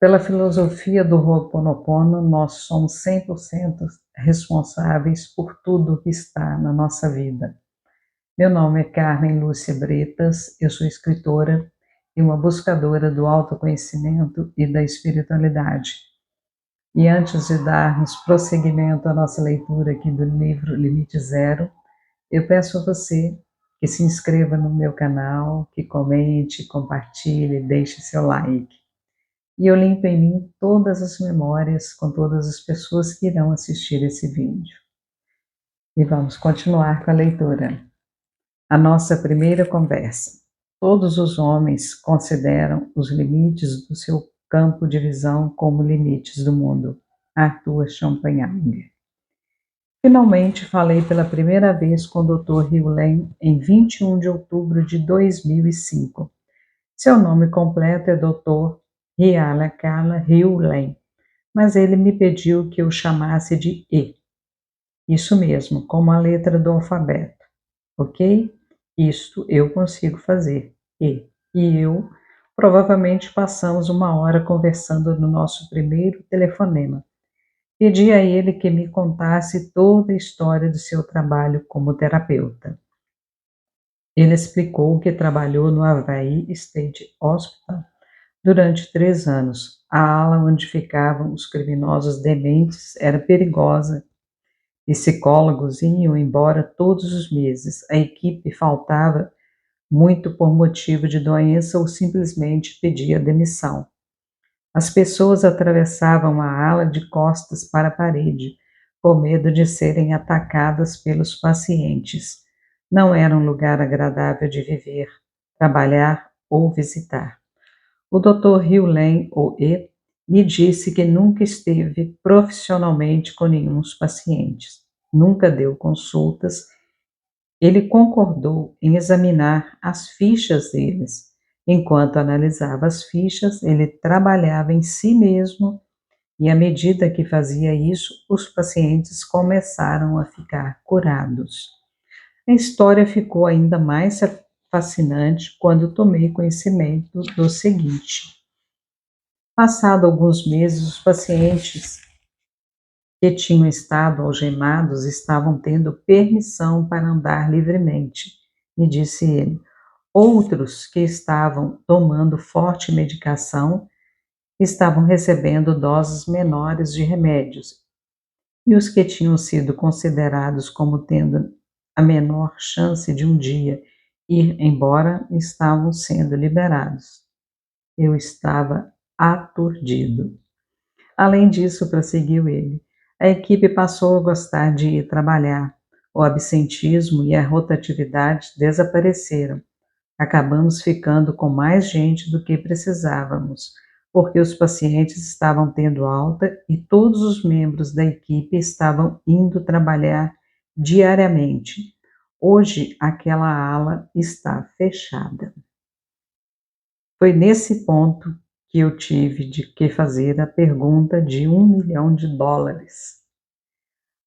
Pela filosofia do Ho'oponopono, nós somos 100% responsáveis por tudo que está na nossa vida. Meu nome é Carmen Lúcia Bretas, eu sou escritora e uma buscadora do autoconhecimento e da espiritualidade. E antes de darmos prosseguimento à nossa leitura aqui do livro Limite Zero, eu peço a você que se inscreva no meu canal, que comente, compartilhe, deixe seu like. E eu limpo em mim todas as memórias com todas as pessoas que irão assistir esse vídeo. E vamos continuar com a leitura. A nossa primeira conversa. Todos os homens consideram os limites do seu campo de visão como limites do mundo. Arthur Schopenhauer. Finalmente falei pela primeira vez com o Dr. Hugh Lane em 21 de outubro de 2005. Seu nome completo é Dr. Hyamakala Hugh Lane, mas ele me pediu que eu chamasse de E. Isso mesmo, como a letra do alfabeto. Ok? Isto eu consigo fazer. E eu provavelmente passamos uma hora conversando no nosso primeiro telefonema. Pedi a ele que me contasse toda a história do seu trabalho como terapeuta. Ele explicou que trabalhou no Hawaii State Hospital durante 3 anos. A ala onde ficavam os criminosos dementes era perigosa. Psicólogos iam embora todos os meses. A equipe faltava muito por motivo de doença ou simplesmente pedia demissão. As pessoas atravessavam a ala de costas para a parede, com medo de serem atacadas pelos pacientes. Não era um lugar agradável de viver, trabalhar ou visitar. O Dr. Hugh Lane, ou E, me disse que nunca esteve profissionalmente com nenhum dos pacientes, nunca deu consultas. Ele concordou em examinar as fichas deles. Enquanto analisava as fichas, ele trabalhava em si mesmo e, à medida que fazia isso, os pacientes começaram a ficar curados. A história ficou ainda mais fascinante quando tomei conhecimento do seguinte. Passado alguns meses, os pacientes que tinham estado algemados estavam tendo permissão para andar livremente, me disse ele. Outros que estavam tomando forte medicação estavam recebendo doses menores de remédios, e os que tinham sido considerados como tendo a menor chance de um dia ir embora estavam sendo liberados. Eu estava aturdido. Além disso, prosseguiu ele, a equipe passou a gostar de ir trabalhar. O absentismo e a rotatividade desapareceram. Acabamos ficando com mais gente do que precisávamos, porque os pacientes estavam tendo alta e todos os membros da equipe estavam indo trabalhar diariamente. Hoje, aquela ala está fechada. Foi nesse ponto que eu tive de que fazer a pergunta de $1 milhão.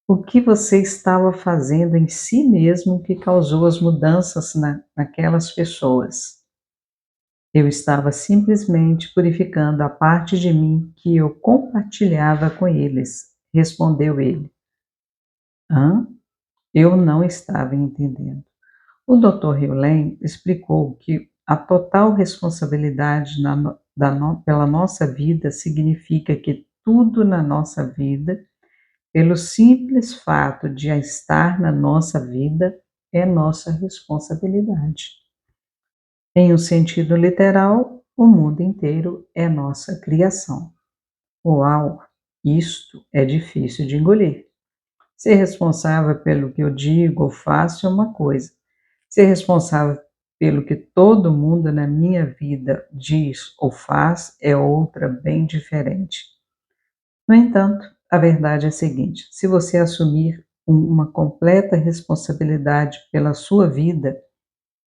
O que você estava fazendo em si mesmo que causou as mudanças naquelas pessoas? Eu estava simplesmente purificando a parte de mim que eu compartilhava com eles, respondeu ele. Hã? Eu não estava entendendo. O Dr. Hugh Lane explicou que a total responsabilidade pela nossa vida significa que tudo na nossa vida, pelo simples fato de estar na nossa vida, é nossa responsabilidade. Em um sentido literal, o mundo inteiro é nossa criação. Uau, isto é difícil de engolir. Ser responsável pelo que eu digo ou faço é uma coisa. Ser responsável pelo que todo mundo na minha vida diz ou faz é outra bem diferente. No entanto, a verdade é a seguinte: se você assumir uma completa responsabilidade pela sua vida,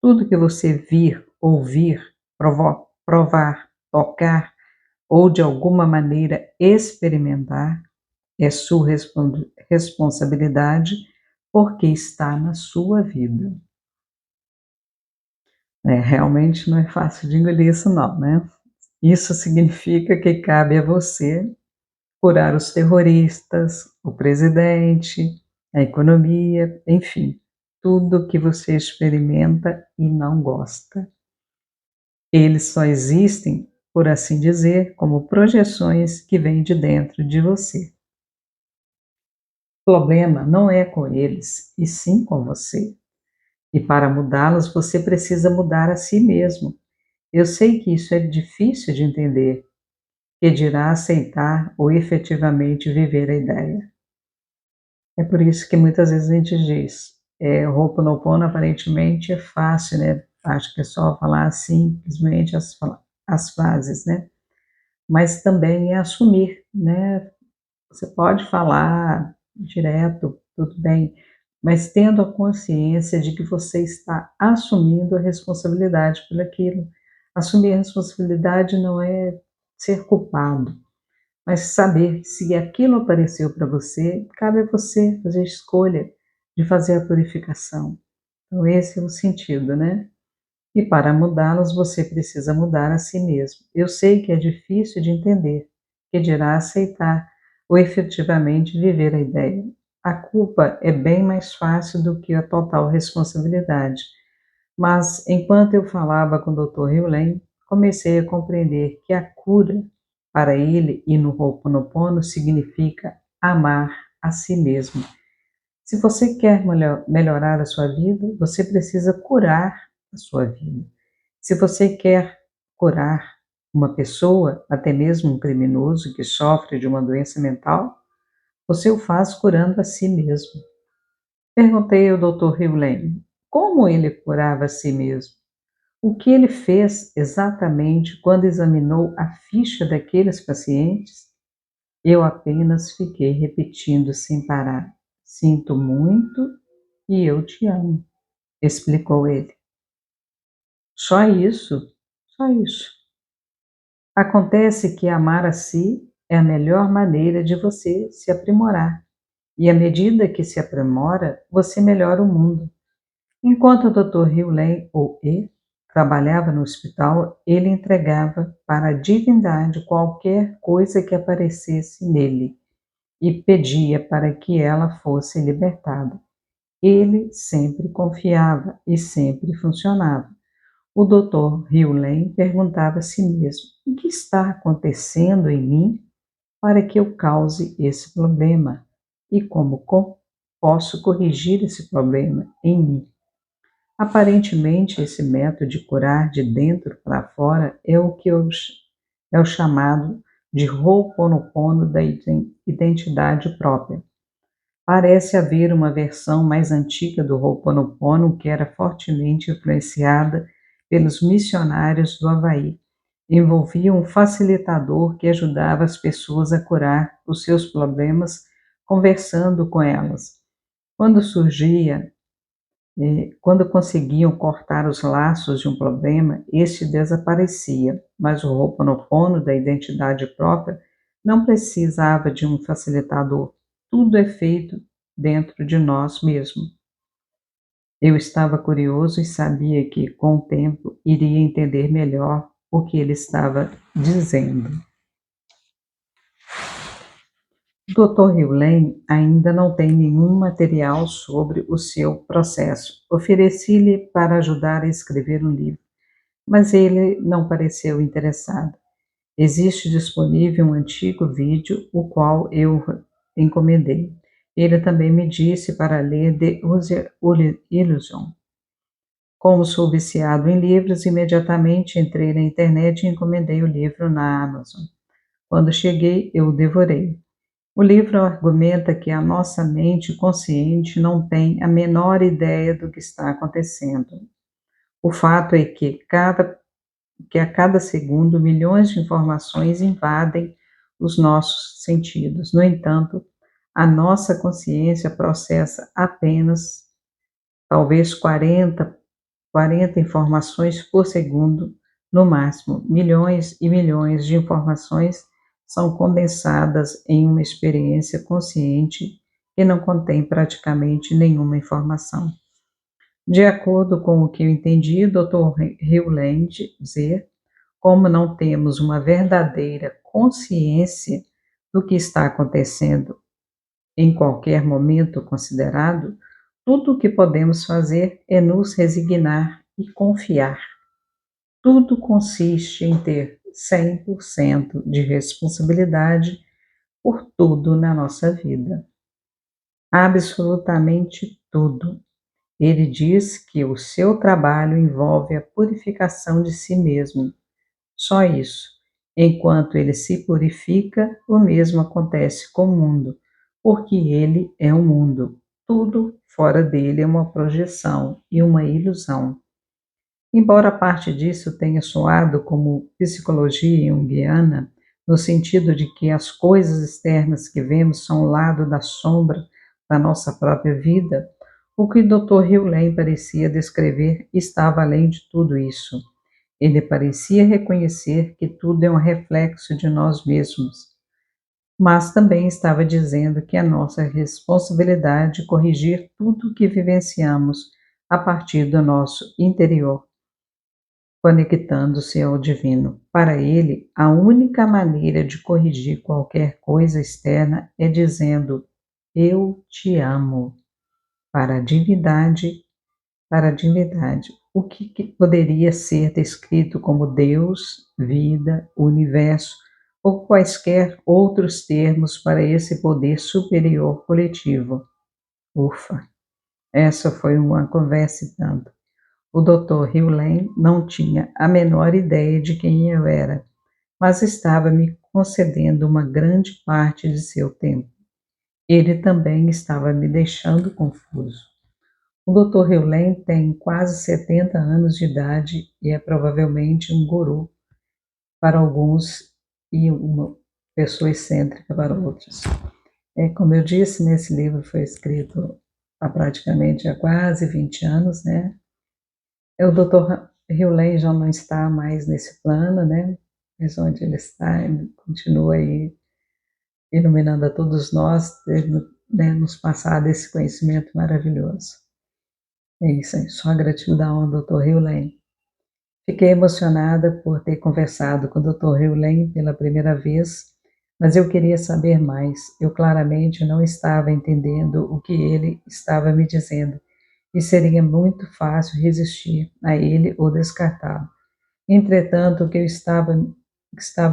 tudo que você vir, ouvir, provar, tocar ou de alguma maneira experimentar é sua responsabilidade porque está na sua vida. Realmente não é fácil de engolir isso não, né? Isso significa que cabe a você curar os terroristas, o presidente, a economia, enfim, tudo que você experimenta e não gosta. Eles só existem, por assim dizer, como projeções que vêm de dentro de você. O problema não é com eles, e sim com você. E para mudá-los, você precisa mudar a si mesmo. Eu sei que isso é difícil de entender, que dirá aceitar ou efetivamente viver a ideia. É por isso que muitas vezes a gente diz, o Ho'oponopono aparentemente é fácil, né? Acho que é só falar simplesmente as frases, né? Mas também é assumir, né? Você pode falar direto, tudo bem, mas tendo a consciência de que você está assumindo a responsabilidade por aquilo. Assumir a responsabilidade não é ser culpado, mas saber que se aquilo apareceu para você, cabe a você fazer a escolha de fazer a purificação. Então, esse é o sentido, né? E para mudá-los, você precisa mudar a si mesmo. Eu sei que é difícil de entender, que dirá aceitar ou efetivamente viver a ideia. A culpa é bem mais fácil do que a total responsabilidade. Mas, enquanto eu falava com o Dr. Hewlett, comecei a compreender que a cura, para ele e no Ho'oponopono, significa amar a si mesmo. Se você quer melhorar a sua vida, você precisa curar a sua vida. Se você quer curar uma pessoa, até mesmo um criminoso que sofre de uma doença mental, você o faz curando a si mesmo. Perguntei ao Dr. Hewlett como ele curava a si mesmo. O que ele fez exatamente quando examinou a ficha daqueles pacientes? Eu apenas fiquei repetindo sem parar: sinto muito e eu te amo, explicou ele. Só isso, só isso. Acontece que amar a si é a melhor maneira de você se aprimorar. E à medida que se aprimora, você melhora o mundo. Enquanto o Dr. Hewlett, ou E, trabalhava no hospital, ele entregava para a divindade qualquer coisa que aparecesse nele e pedia para que ela fosse libertada. Ele sempre confiava e sempre funcionava. O Dr. Hewlett perguntava a si mesmo: o que está acontecendo em mim para que eu cause esse problema? E como posso corrigir esse problema em mim? Aparentemente, esse método de curar de dentro para fora é é o chamado de Ho'oponopono da identidade própria. Parece haver uma versão mais antiga do Ho'oponopono que era fortemente influenciada pelos missionários do Havaí. Envolvia um facilitador que ajudava as pessoas a curar os seus problemas conversando com elas. Quando surgia Quando conseguiam cortar os laços de um problema, este desaparecia, mas o Ho'oponopono da identidade própria não precisava de um facilitador. Tudo é feito dentro de nós mesmos. Eu estava curioso e sabia que, com o tempo, iria entender melhor o que ele estava dizendo. O Dr. Hewlett ainda não tem nenhum material sobre o seu processo. Ofereci-lhe para ajudar a escrever um livro, mas ele não pareceu interessado. Existe disponível um antigo vídeo, o qual eu encomendei. Ele também me disse para ler The User Illusion. Como sou viciado em livros, imediatamente entrei na internet e encomendei o livro na Amazon. Quando cheguei, eu o devorei. O livro argumenta que a nossa mente consciente não tem a menor ideia do que está acontecendo. O fato é que a cada segundo milhões de informações invadem os nossos sentidos. No entanto, a nossa consciência processa apenas talvez 40 informações por segundo, no máximo. Milhões e milhões de informações são condensadas em uma experiência consciente que não contém praticamente nenhuma informação. De acordo com o que eu entendi, Dr. Hewlett dizer, como não temos uma verdadeira consciência do que está acontecendo em qualquer momento considerado, tudo o que podemos fazer é nos resignar e confiar. Tudo consiste em ter 100% de responsabilidade por tudo na nossa vida. Absolutamente tudo. Ele diz que o seu trabalho envolve a purificação de si mesmo. Só isso. Enquanto ele se purifica, o mesmo acontece com o mundo, porque ele é o mundo. Tudo fora dele é uma projeção e uma ilusão. Embora parte disso tenha soado como psicologia junguiana, no sentido de que as coisas externas que vemos são o lado da sombra da nossa própria vida, o que o Dr. Hewlett parecia descrever estava além de tudo isso. Ele parecia reconhecer que tudo é um reflexo de nós mesmos, mas também estava dizendo que é nossa responsabilidade corrigir tudo o que vivenciamos a partir do nosso interior, conectando-se ao divino. Para ele, a única maneira de corrigir qualquer coisa externa é dizendo: Eu te amo. Para a divindade, o que poderia ser descrito como Deus, vida, universo ou quaisquer outros termos para esse poder superior coletivo. Ufa, essa foi uma conversa e tanto. O Dr. Hewlett não tinha a menor ideia de quem eu era, mas estava me concedendo uma grande parte de seu tempo. Ele também estava me deixando confuso. O Dr. Hewlett tem quase 70 anos de idade e é provavelmente um guru para alguns e uma pessoa excêntrica para outros. Como eu disse, nesse livro foi escrito há praticamente há quase 20 anos, né? O Dr. Hewlett já não está mais nesse plano, né? Mas onde ele está, ele continua aí iluminando a todos nós, né, nos passado esse conhecimento maravilhoso. É isso aí, só gratidão ao Dr. Hewlett. Fiquei emocionada por ter conversado com o Dr. Hewlett pela primeira vez, mas eu queria saber mais. Eu claramente não estava entendendo o que ele estava me dizendo, e seria muito fácil resistir a ele ou descartá-lo. Entretanto, o que estava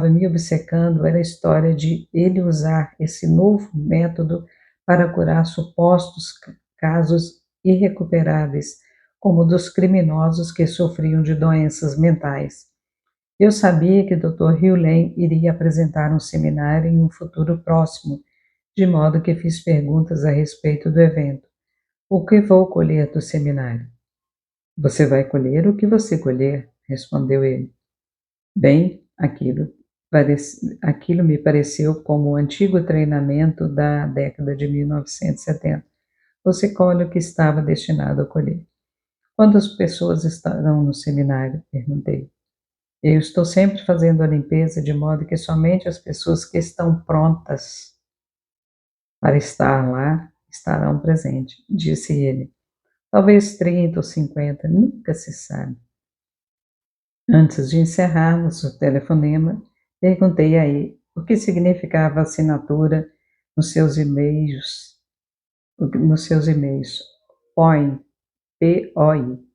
me obcecando era a história de ele usar esse novo método para curar supostos casos irrecuperáveis, como o dos criminosos que sofriam de doenças mentais. Eu sabia que o Dr. Hewlett iria apresentar um seminário em um futuro próximo, de modo que fiz perguntas a respeito do evento. O que vou colher do seminário? Você vai colher o que você colher, respondeu ele. Bem, aquilo me pareceu como o antigo treinamento da década de 1970. Você colhe o que estava destinado a colher. Quantas pessoas estarão no seminário? Perguntei. Eu estou sempre fazendo a limpeza de modo que somente as pessoas que estão prontas para estar lá estarão presentes, disse ele. Talvez 30 ou 50, nunca se sabe. Antes de encerrarmos o telefonema, perguntei a ele o que significava a assinatura nos seus e-mails. POI, P-O-I,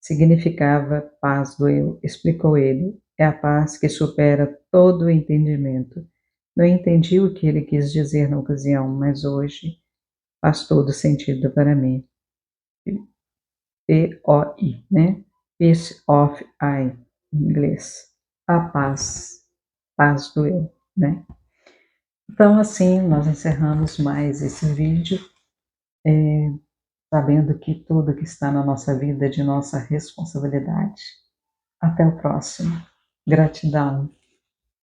significava paz do eu, explicou ele. É a paz que supera todo o entendimento. Não entendi o que ele quis dizer na ocasião, mas hoje faz todo sentido para mim. P-O-I, né? Peace of I, em inglês. A paz do eu, né? Então, assim, nós encerramos mais esse vídeo, sabendo que tudo que está na nossa vida é de nossa responsabilidade. Até o próximo. Gratidão.